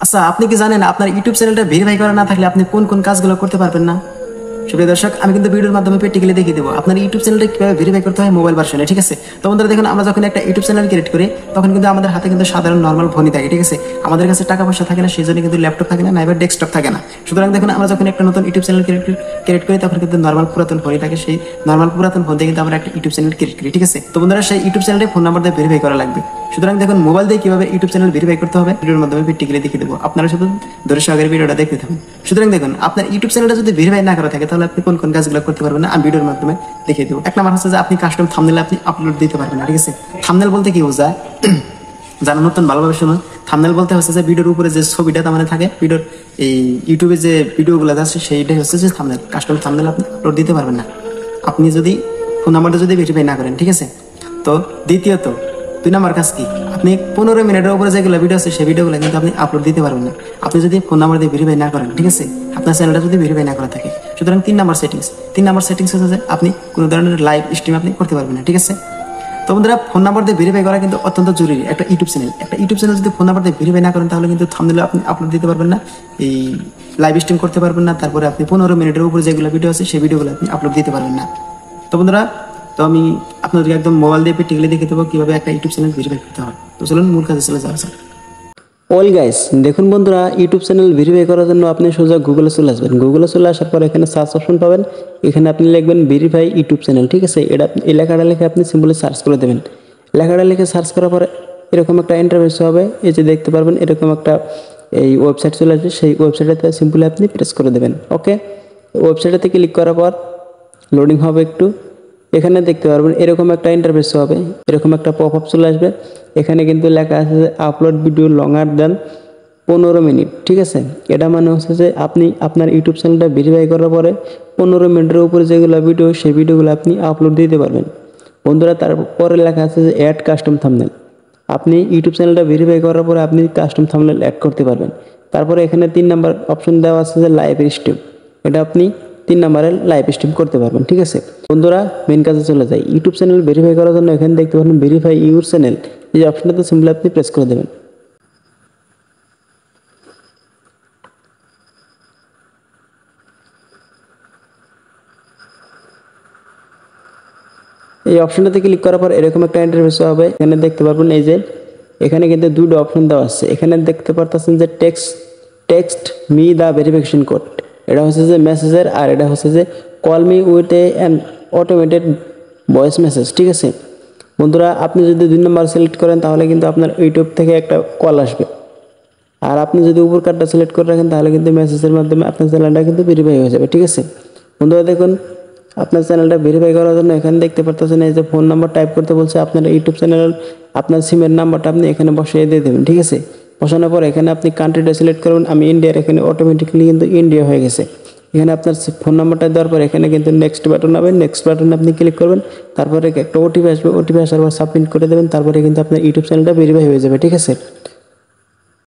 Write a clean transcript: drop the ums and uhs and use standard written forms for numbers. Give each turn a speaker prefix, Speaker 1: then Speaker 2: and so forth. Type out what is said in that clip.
Speaker 1: আচ্ছা, আপনি কি জানেন আপনার ইউটিউব চ্যানেলটা ভেরিফাই করা না থাকলে আপনি কোন কোন কাজগুলো করতে পারবেন না? সুপ্রিয় দর্শক, আমি কিন্তু ভিডিওর মাধ্যমে প্র্যাকটিক্যালি দেখিয়ে দেবো আপনার ইউটিউব চ্যানেলটা কিভাবে ভেরিফাই করতে হয় মোবাইল ভার্সনে। ঠিক আছে, তো বন্ধুরা দেখুন, আমরা যখন একটা ইউটিউব চ্যানেল ক্রিয়েট করি তখন কিন্তু আমাদের হাতে কিন্তু সাধারণ নর্মাল ফোনই থাকে। ঠিক আছে, আমাদের কাছে টাকা পয়সা থাকে না, সেই জন্য কিন্তু ল্যাপটপ থাকে না, নাইবার ডেস্কটপ থাকে না। সুতরাং দেখুন, আমরা যখন একটা নতুন ইউটিউব চ্যানেল ক্রিয়েট করি তখন কিন্তু নর্মাল পুরাতন ফোনই থাকে। সেই নর্মাল পুরাতন ফোন দিয়ে কিন্তু আমরা একটা ইউটিউব চ্যানেল ক্রিয়েট করি। ঠিক আছে, তো বন্ধুরা সেই ইউটিউব চ্যানেলে ফোন নাম্বার দিয়ে ভেরিফাই করা লাগবে। সুতরাং দেখুন, মোবাইল দিয়ে কিভাবে ইউটিউব চ্যানেল ভেরিফাই করতে হবে ভিডিওর মাধ্যমে প্র্যাকটিক্যালি দেখিয়ে দেবো। আপনারা শুধু ধরে সহকারে ভিডিওটা দেখতে থাকুন। সুতরাং দেখুন, আপনার ইউটিউব চ্যানেলটা যদি ভেরিফাই না করা থাকে তাহলে আপনি কোন কোন কাজগুলো করতে পারবেন না আমি ভিডিওর মাধ্যমে দেখিয়ে দেবো। এক নাম্বার হচ্ছে যে আপনি কাস্টম থাম্বনেল আপনি আপলোড দিতে পারবেন না। ঠিক আছে, থাম্বনেল বলতে কি বোঝায় যারা নতুন ভালোভাবে শুনুন। থাম্বনেল বলতে হচ্ছে যে ভিডিওর উপরে যে ছবিটা তার মানে থাকে, ভিডিওর এই ইউটিউবে যে ভিডিওগুলো আছে সেইটাই হচ্ছে যে থাম্বনেল। কাস্টম থাম্বনেল আপনি আপলোড দিতে পারবেন না আপনি যদি ফোন নাম্বারটা যদি ভেরিফাই না করেন। ঠিক আছে, তো দ্বিতীয়ত 2 নম্বর কাজ কি, আপনি 15 মিনিটের উপরে যেগুলো ভিডিও আছে সেই ভিডিওগুলো কিন্তু আপনি আপলোড দিতে পারবেন না আপনি যদি ফোন নাম্বার দিয়ে ভেরিফাই না করেন। ঠিক আছে, আপনার চ্যানেলটা যদি ভেরিফাই না করা থাকে। সুতরাং 3 নম্বর সেটিংস হচ্ছে যে আপনি কোনো ধরনের লাইভ স্ট্রিম আপনি করতে পারবেন না। ঠিক আছে, তো বন্ধুরা ফোন নাম্বার দিয়ে ভেরিফাই করা কিন্তু অত্যন্ত জরুরি। একটা ইউটিউব চ্যানেল যদি ফোন নাম্বার দিয়ে ভেরিফাই না করেন তাহলে কিন্তু থাম্বনেল আপনি আপলোড দিতে পারবেন না, এই লাইভ স্ট্রিম করতে পারবেন না, তারপরে আপনি 15 মিনিটের উপরে যেগুলো ভিডিও আছে সেই ভিডিওগুলো আপনি আপলোড দিতে পারবেন না। তো বন্ধুরা, তো আমি আপনাদেরকে একদম মোবাইল দিয়ে প্র্যাকটিক্যালি দেখে দেবো কিভাবে একটা ইউটিউব চ্যানেল ভেরিফাই করতে হয়। তো চলুন মূল কাজে চলে যাওয়া যাক।
Speaker 2: অল গাইস, দেখুন বন্ধুরা, ইউটিউব চ্যানেল ভেরিফাই করার জন্য আপনি সোজা গুগলে চলে আসবেন। গুগলে চলে আসার পর এখানে সার্চ অপশন পাবেন, এখানে আপনি লিখবেন ভেরিফাই ইউটিউব চ্যানেল। ঠিক আছে, এটা এই লেখাটা লিখে আপনি সিম্পলি সার্চ করে দেবেন। লেখাটা লিখে সার্চ করার পরে এরকম একটা ইন্টারফেস হবে, এই যে দেখতে পারবেন এরকম একটা এই ওয়েবসাইট চলে আসবে। সেই ওয়েবসাইটটাতে সিম্পলি আপনি প্রেস করে দেবেন। ওকে, ওয়েবসাইটটাতে ক্লিক করার পর লোডিং হবে একটু। এখানে দেখতে পারবেন এরকম একটা ইন্টারফেস হবে, এরকম একটা পপ আপ চলে আসবে। এখানে কিন্তু লেখা আছে যে আপলোড ভিডিও লঙ্গার দেন 15 মিনিট। ঠিক আছে, এটা মানে হচ্ছে যে আপনি আপনার ইউটিউব চ্যানেলটা ভেরিফাই করার পরে 15 মিনিটের উপরে যেগুলো ভিডিও সেই ভিডিওগুলো আপনি আপলোড দিতে পারবেন। বন্ধুরা, তারপরে লেখা আছে যে অ্যাড কাস্টম থাম্বনেল। আপনি ইউটিউব চ্যানেলটা ভেরিফাই করার পরে আপনি কাস্টম থাম্বনেল অ্যাড করতে পারবেন। তারপরে এখানে 3 নাম্বার অপশন দেওয়া আছে যে লাইভ স্ট্রিম, এটা আপনি 3 নাম্বারের লাইভ স্ট্রিম করতে পারবেন। ঠিক আছে বন্ধুরা, মেন কাজে চলে যায়। ইউটিউব চ্যানেল ভেরিফাই করার জন্য এখানে দেখতে পারেন ভেরিফাই ইউর চ্যানেল, এই অপশনটাতে সিম্পলি আপনি প্রেস করে দেবেন। এই অপশনটাতে ক্লিক করার পর এরকম একটা ইন্টারফেস হবে। এখানে দেখতে পারবেন এই যে এখানে কিন্তু 2টা অপশন দেওয়া আছে। এখানে দেখতে পারতেছেন যে text me the verification code, এটা হচ্ছে যে মেসেজের, আর এটা হচ্ছে যে call me with an automated voice message. ঠিক আছে বন্ধুরা, আপনি যদি 2 নম্বর সিলেক্ট করেন তাহলে কিন্তু আপনার ইউটিউব থেকে একটা কল আসবে, আর আপনি যদি উপর কার্ডটা সিলেক্ট করে রাখেন তাহলে কিন্তু মেসেজের মাধ্যমে আপনার চ্যানেলটা কিন্তু ভেরিফাই হয়ে যাবে। ঠিক আছে বন্ধুরা, দেখুন আপনার চ্যানেলটা ভেরিফাই করার জন্য এখানে দেখতে পারতেছেন এই যে ফোন নাম্বার টাইপ করতে বলছে। আপনার ইউটিউব চ্যানেল আপনার সিমের নাম্বারটা আপনি এখানে বসিয়ে দিয়ে দেবেন। ঠিক আছে, বসানোর পর এখানে আপনি কান্ট্রিটা সিলেক্ট করবেন। আমি ইন্ডিয়ার, এখানে অটোমেটিক্যালি কিন্তু ইন্ডিয়া হয়ে গেছে। এখানে আপনার ফোন নাম্বারটা দেওয়ার পর এখানে কিন্তু নেক্সট বাটন হবে, নেক্সট বাটনে আপনি ক্লিক করবেন। তারপরে একটা ওটিপি আসবে, ওটিপি আসার পর সাবমিট করে দেবেন। তারপরে কিন্তু আপনার ইউটিউব চ্যানেলটা ভেরিফাই হয়ে যাবে। ঠিক আছে।